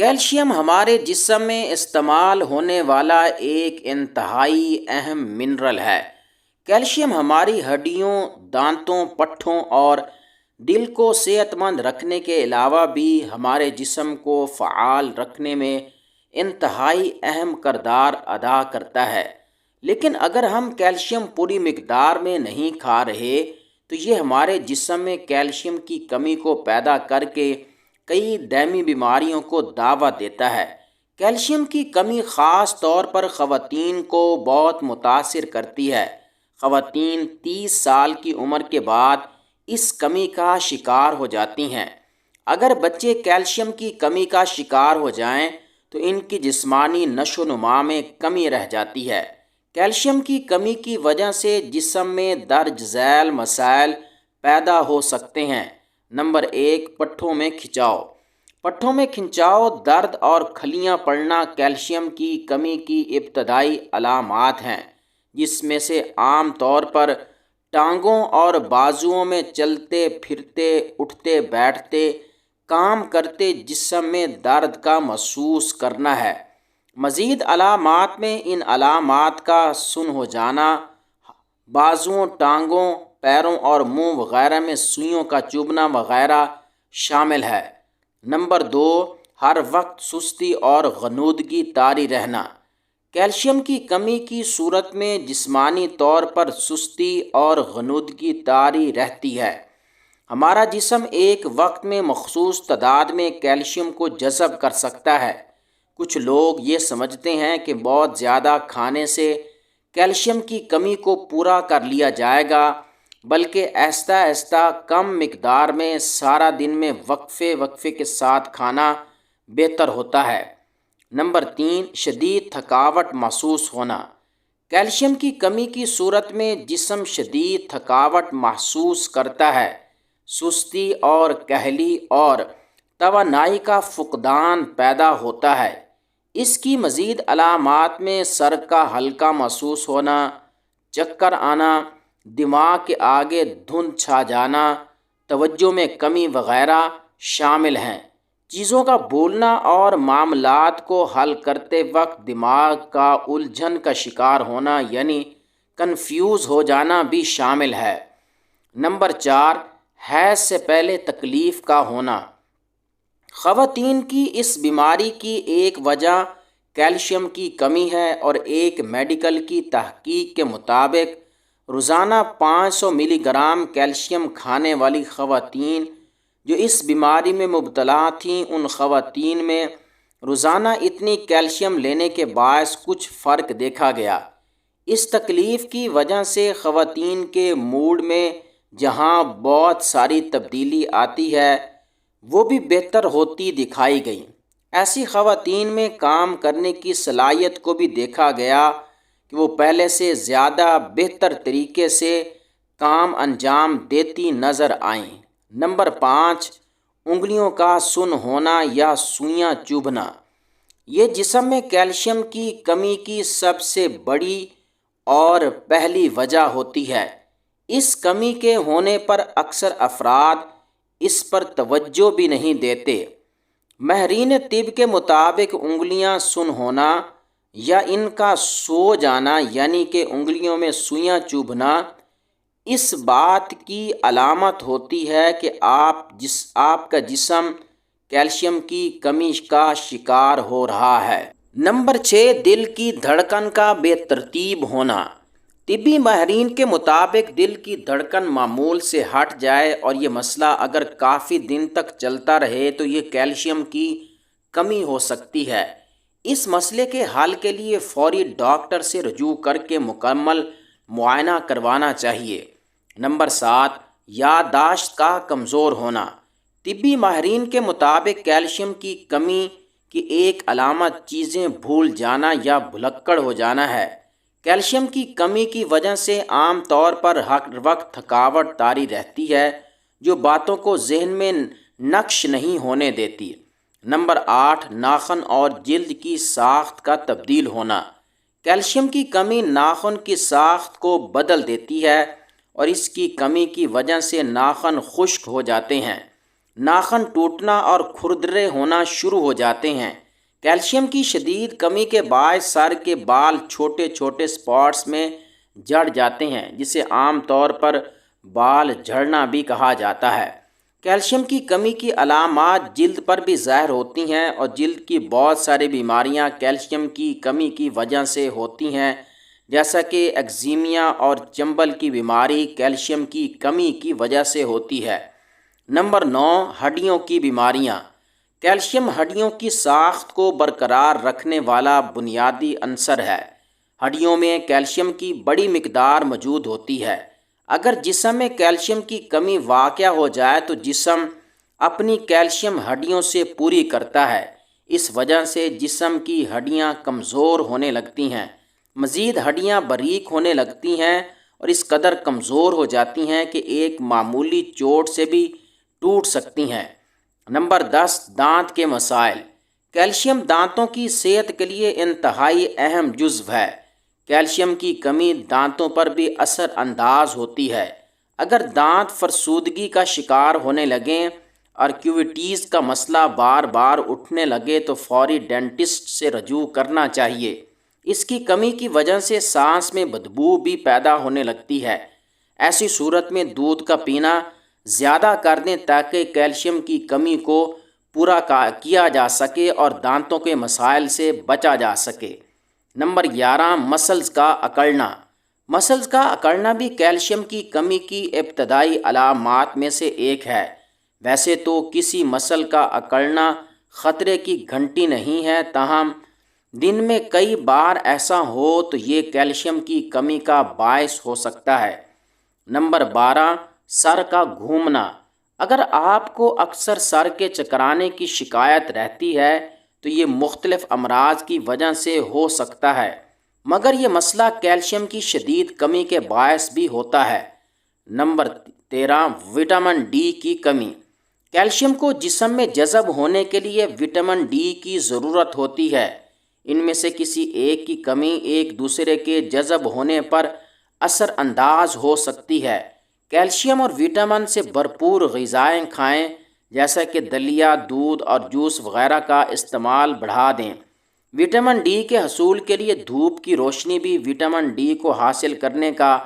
Calcium ہمارے جسم میں استعمال ہونے والا ایک انتہائی اہم منرل ہے۔ کیلشیم ہماری ہڈیوں، دانتوں، پٹھوں اور دل کو صحت مند رکھنے کے علاوہ بھی ہمارے جسم کو فعال رکھنے میں انتہائی اہم کردار ادا کرتا ہے۔ لیکن اگر ہم کیلشیم پوری مقدار میں نہیں کھا رہے تو یہ ہمارے جسم میں کیلشیم کی کمی کو پیدا کر کے کئی دائمی بیماریوں کو دعوت دیتا ہے۔ کیلشیم کی کمی خاص طور پر خواتین کو بہت متاثر کرتی ہے۔ خواتین 30 سال کی عمر کے بعد اس کمی کا شکار ہو جاتی ہیں۔ اگر بچے کیلشیم کی کمی کا شکار ہو جائیں تو ان کی جسمانی نشو و نما میں کمی رہ جاتی ہے۔ کیلشیم کی کمی کی وجہ سے جسم میں درج ذیل مسائل پیدا ہو سکتے ہیں۔ نمبر 1، پٹھوں میں کھنچاؤ۔ پٹھوں میں کھنچاؤ، درد اور کھلیاں پڑنا کیلشیم کی کمی کی ابتدائی علامات ہیں، جس میں سے عام طور پر ٹانگوں اور بازوؤں میں چلتے پھرتے، اٹھتے بیٹھتے، کام کرتے جسم میں درد کا محسوس کرنا ہے۔ مزید علامات میں ان علامات کا سن ہو جانا، بازوؤں، ٹانگوں، پیروں اور منہ وغیرہ میں سوئیوں کا چبھنا وغیرہ شامل ہے۔ نمبر 2، ہر وقت سستی اور غنودگی طاری رہنا۔ کیلشیم کی کمی کی صورت میں جسمانی طور پر سستی اور غنودگی طاری رہتی ہے۔ ہمارا جسم ایک وقت میں مخصوص تعداد میں کیلشیم کو جذب کر سکتا ہے۔ کچھ لوگ یہ سمجھتے ہیں کہ بہت زیادہ کھانے سے کیلشیم کی کمی کو پورا کر لیا جائے گا، بلکہ آہستہ آہستہ کم مقدار میں سارا دن میں وقفے کے ساتھ کھانا بہتر ہوتا ہے۔ نمبر 3، شدید تھکاوٹ محسوس ہونا۔ کیلشیم کی کمی کی صورت میں جسم شدید تھکاوٹ محسوس کرتا ہے۔ سستی اور کہلی اور توانائی کا فقدان پیدا ہوتا ہے۔ اس کی مزید علامات میں سر کا ہلکا محسوس ہونا، چکر آنا، دماغ کے آگے دھند چھا جانا، توجہ میں کمی وغیرہ شامل ہیں۔ چیزوں کا بھولنا اور معاملات کو حل کرتے وقت دماغ کا الجھن کا شکار ہونا یعنی کنفیوز ہو جانا بھی شامل ہے۔ نمبر 4، حیض سے پہلے تکلیف کا ہونا۔ خواتین کی اس بیماری کی ایک وجہ کیلشیم کی کمی ہے، اور ایک میڈیکل کی تحقیق کے مطابق روزانہ 500 ملی گرام کیلشیم کھانے والی خواتین جو اس بیماری میں مبتلا تھیں، ان خواتین میں روزانہ اتنی کیلشیم لینے کے باعث کچھ فرق دیکھا گیا۔ اس تکلیف کی وجہ سے خواتین کے موڈ میں جہاں بہت ساری تبدیلی آتی ہے، وہ بھی بہتر ہوتی دکھائی گئی۔ ایسی خواتین میں کام کرنے کی صلاحیت کو بھی دیکھا گیا کہ وہ پہلے سے زیادہ بہتر طریقے سے کام انجام دیتی نظر آئیں۔ نمبر 5، انگلیوں کا سن ہونا یا سوئیاں چبھنا۔ یہ جسم میں کیلشیم کی کمی کی سب سے بڑی اور پہلی وجہ ہوتی ہے۔ اس کمی کے ہونے پر اکثر افراد اس پر توجہ بھی نہیں دیتے۔ ماہرین طب کے مطابق انگلیاں سن ہونا یا ان کا سو جانا یعنی کہ انگلیوں میں سوئیاں چبھنا اس بات کی علامت ہوتی ہے کہ آپ کا جسم کیلشیم کی کمی کا شکار ہو رہا ہے۔ نمبر 6، دل کی دھڑکن کا بے ترتیب ہونا۔ طبی ماہرین کے مطابق دل کی دھڑکن معمول سے ہٹ جائے اور یہ مسئلہ اگر کافی دن تک چلتا رہے تو یہ کیلشیم کی کمی ہو سکتی ہے۔ اس مسئلے کے حل کے لیے فوری ڈاکٹر سے رجوع کر کے مکمل معائنہ کروانا چاہیے۔ نمبر 7، یادداشت کا کمزور ہونا۔ طبی ماہرین کے مطابق کیلشیم کی کمی کی ایک علامت چیزیں بھول جانا یا بھلکڑ ہو جانا ہے۔ کیلشیم کی کمی کی وجہ سے عام طور پر ہر وقت تھکاوٹ طاری رہتی ہے جو باتوں کو ذہن میں نقش نہیں ہونے دیتی۔ نمبر 8، ناخن اور جلد کی ساخت کا تبدیل ہونا۔ کیلشیم کی کمی ناخن کی ساخت کو بدل دیتی ہے اور اس کی کمی کی وجہ سے ناخن خشک ہو جاتے ہیں۔ ناخن ٹوٹنا اور کھردرے ہونا شروع ہو جاتے ہیں۔ کیلشیم کی شدید کمی کے باعث سر کے بال چھوٹے چھوٹے سپاٹس میں جڑ جاتے ہیں، جسے عام طور پر بال جھڑنا بھی کہا جاتا ہے۔ کیلشیم کی کمی کی علامات جلد پر بھی ظاہر ہوتی ہیں، اور جلد کی بہت ساری بیماریاں کیلشیم کی کمی کی وجہ سے ہوتی ہیں، جیسا کہ ایکزیمیا اور چنبل کی بیماری کیلشیم کی کمی کی وجہ سے ہوتی ہے۔ نمبر 9، ہڈیوں کی بیماریاں۔ کیلشیم ہڈیوں کی ساخت کو برقرار رکھنے والا بنیادی عنصر ہے۔ ہڈیوں میں کیلشیم کی بڑی مقدار موجود ہوتی ہے۔ اگر جسم میں کیلشیم کی کمی واقع ہو جائے تو جسم اپنی کیلشیم ہڈیوں سے پوری کرتا ہے۔ اس وجہ سے جسم کی ہڈیاں کمزور ہونے لگتی ہیں۔ مزید ہڈیاں باریک ہونے لگتی ہیں اور اس قدر کمزور ہو جاتی ہیں کہ ایک معمولی چوٹ سے بھی ٹوٹ سکتی ہیں۔ نمبر 10، دانت کے مسائل۔ کیلشیم دانتوں کی صحت کے لیے انتہائی اہم جزو ہے۔ کیلشیم کی کمی دانتوں پر بھی اثر انداز ہوتی ہے۔ اگر دانت فرسودگی کا شکار ہونے لگیں اور کیویٹیز کا مسئلہ بار بار اٹھنے لگے تو فوری ڈینٹسٹ سے رجوع کرنا چاہیے۔ اس کی کمی کی وجہ سے سانس میں بدبو بھی پیدا ہونے لگتی ہے۔ ایسی صورت میں دودھ کا پینا زیادہ کر دیں تاکہ کیلشیم کی کمی کو پورا کیا جا سکے اور دانتوں کے مسائل سے بچا جا سکے۔ نمبر 11، مسلز کا اکڑنا۔ مسلز کا اکڑنا بھی کیلشیم کی کمی کی ابتدائی علامات میں سے ایک ہے۔ ویسے تو کسی مسل کا اکڑنا خطرے کی گھنٹی نہیں ہے، تاہم دن میں کئی بار ایسا ہو تو یہ کیلشیم کی کمی کا باعث ہو سکتا ہے۔ نمبر 12، سر کا گھومنا۔ اگر آپ کو اکثر سر کے چکرانے کی شکایت رہتی ہے تو یہ مختلف امراض کی وجہ سے ہو سکتا ہے، مگر یہ مسئلہ کیلشیم کی شدید کمی کے باعث بھی ہوتا ہے۔ نمبر 13، وٹامن ڈی کی کمی۔ کیلشیم کو جسم میں جذب ہونے کے لیے وٹامن ڈی کی ضرورت ہوتی ہے۔ ان میں سے کسی ایک کی کمی ایک دوسرے کے جذب ہونے پر اثر انداز ہو سکتی ہے۔ کیلشیم اور وٹامن سے بھرپور غذائیں کھائیں، جیسا کہ دلیا، دودھ اور جوس وغیرہ کا استعمال بڑھا دیں۔ وٹامن ڈی کے حصول کے لیے دھوپ کی روشنی بھی وٹامن ڈی کو حاصل کرنے کا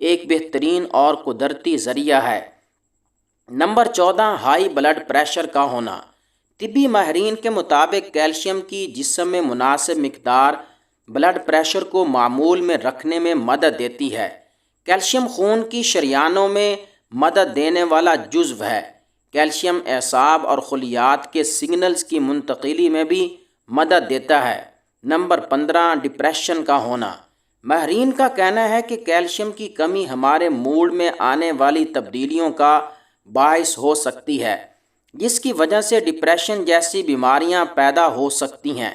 ایک بہترین اور قدرتی ذریعہ ہے۔ نمبر 14، ہائی بلڈ پریشر کا ہونا۔ طبی ماہرین کے مطابق کیلشیم کی جسم میں مناسب مقدار بلڈ پریشر کو معمول میں رکھنے میں مدد دیتی ہے۔ کیلشیم خون کی شریانوں میں مدد دینے والا جزو ہے۔ کیلشیم اعصاب اور خلیات کے سگنلز کی منتقلی میں بھی مدد دیتا ہے۔ نمبر 15، ڈپریشن کا ہونا۔ ماہرین کا کہنا ہے کہ کیلشیم کی کمی ہمارے موڈ میں آنے والی تبدیلیوں کا باعث ہو سکتی ہے، جس کی وجہ سے ڈپریشن جیسی بیماریاں پیدا ہو سکتی ہیں۔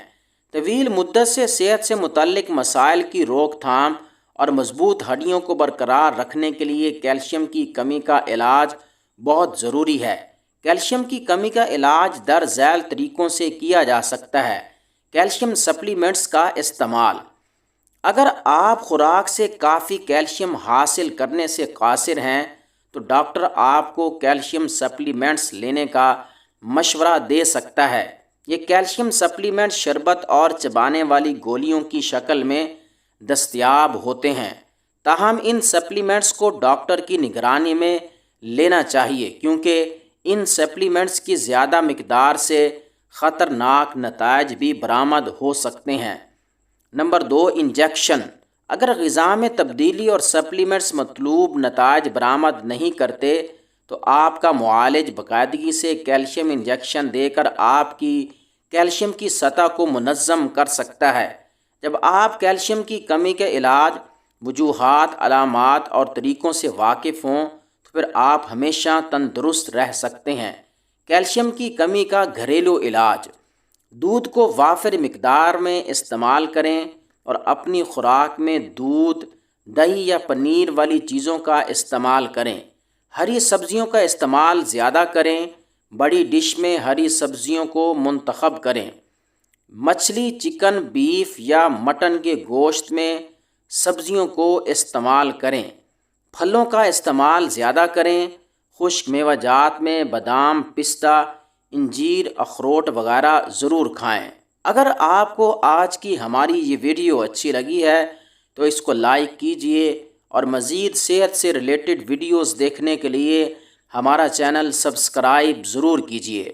طویل مدت سے صحت سے متعلق مسائل کی روک تھام اور مضبوط ہڈیوں کو برقرار رکھنے کے لیے کیلشیم کی کمی کا علاج بہت ضروری ہے۔ کیلشیم کی کمی کا علاج در ذیل طریقوں سے کیا جا سکتا ہے۔ کیلشیم سپلیمنٹس کا استعمال۔ اگر آپ خوراک سے کافی کیلشیم حاصل کرنے سے قاصر ہیں تو ڈاکٹر آپ کو کیلشیم سپلیمنٹس لینے کا مشورہ دے سکتا ہے۔ یہ کیلشیم سپلیمنٹ شربت اور چبانے والی گولیوں کی شکل میں دستیاب ہوتے ہیں، تاہم ان سپلیمنٹس کو ڈاکٹر کی نگرانی میں لینا چاہیے، کیونکہ ان سپلیمنٹس کی زیادہ مقدار سے خطرناک نتائج بھی برآمد ہو سکتے ہیں۔ Number 2، injection. اگر غذا میں تبدیلی اور سپلیمنٹس مطلوب نتائج برآمد نہیں کرتے تو آپ کا معالج باقاعدگی سے کیلشیم انجیکشن دے کر آپ کی کیلشیم کی سطح کو منظم کر سکتا ہے۔ جب آپ کیلشیم کی کمی کے علاج، وجوہات، علامات اور طریقوں سے واقف ہوں تو پھر آپ ہمیشہ تندرست رہ سکتے ہیں۔ کیلشیم کی کمی کا گھریلو علاج۔ دودھ کو وافر مقدار میں استعمال کریں اور اپنی خوراک میں دودھ، دہی یا پنیر والی چیزوں کا استعمال کریں۔ ہری سبزیوں کا استعمال زیادہ کریں۔ بڑی ڈش میں ہری سبزیوں کو منتخب کریں۔ مچھلی، چکن، بیف یا مٹن کے گوشت میں سبزیوں کو استعمال کریں۔ پھلوں کا استعمال زیادہ کریں۔ خشک میوہ جات میں بادام، پستہ، انجیر، اخروٹ وغیرہ ضرور کھائیں۔ اگر آپ کو آج کی ہماری یہ ویڈیو اچھی لگی ہے تو اس کو لائک کیجئے اور مزید صحت سے ریلیٹڈ ویڈیوز دیکھنے کے لیے ہمارا چینل سبسکرائب ضرور کیجئے۔